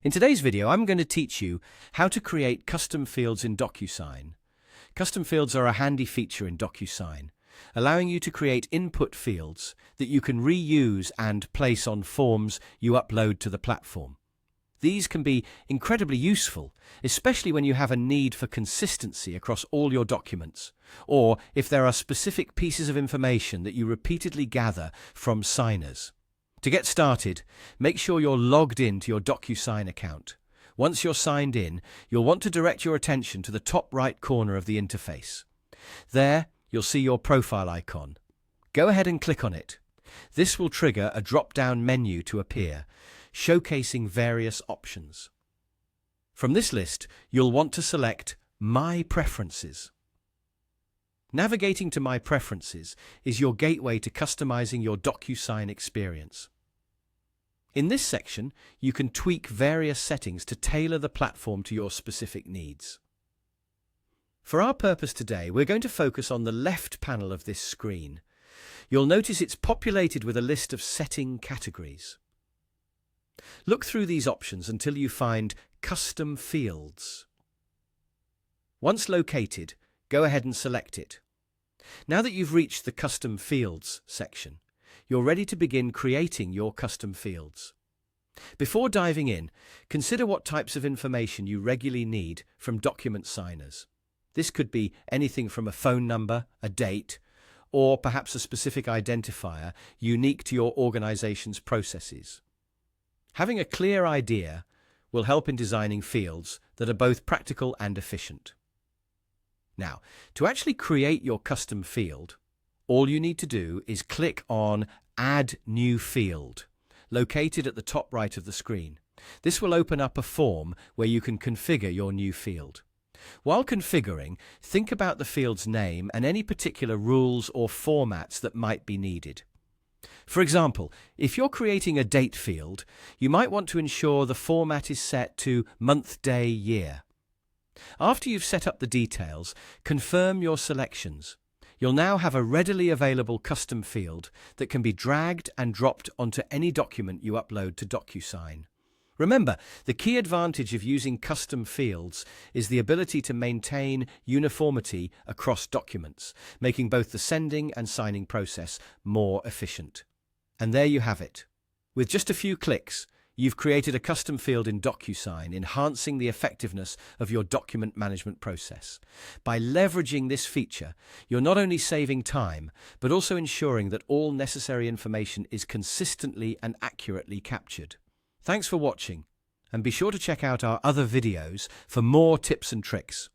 In today's video, I'm going to teach you how to create custom fields in DocuSign. Custom fields are a handy feature in DocuSign, allowing you to create input fields that you can reuse and place on forms you upload to the platform. These can be incredibly useful, especially when you have a need for consistency across all your documents, or if there are specific pieces of information that you repeatedly gather from signers. To get started, make sure you're logged in to your DocuSign account. Once you're signed in, you'll want to direct your attention to the top right corner of the interface. There, you'll see your profile icon. Go ahead and click on it. This will trigger a drop-down menu to appear, showcasing various options. From this list, you'll want to select My Preferences. Navigating to My Preferences is your gateway to customizing your DocuSign experience. In this section, you can tweak various settings to tailor the platform to your specific needs. For our purpose today, we're going to focus on the left panel of this screen. You'll notice it's populated with a list of setting categories. Look through these options until you find Custom Fields. Once located, go ahead and select it. Now that you've reached the Custom Fields section, you're ready to begin creating your custom fields. Before diving in, consider what types of information you regularly need from document signers. This could be anything from a phone number, a date, or perhaps a specific identifier unique to your organization's processes. Having a clear idea will help in designing fields that are both practical and efficient. Now, to actually create your custom field, all you need to do is click on Add New Field, located at the top right of the screen. This will open up a form where you can configure your new field. While configuring, think about the field's name and any particular rules or formats that might be needed. For example, if you're creating a date field, you might want to ensure the format is set to month, day, year. After you've set up the details, confirm your selections. You'll now have a readily available custom field that can be dragged and dropped onto any document you upload to DocuSign. Remember, the key advantage of using custom fields is the ability to maintain uniformity across documents, making both the sending and signing process more efficient. And there you have it. With just a few clicks, you've created a custom field in DocuSign, enhancing the effectiveness of your document management process. By leveraging this feature, you're not only saving time, but also ensuring that all necessary information is consistently and accurately captured. Thanks for watching, and be sure to check out our other videos for more tips and tricks.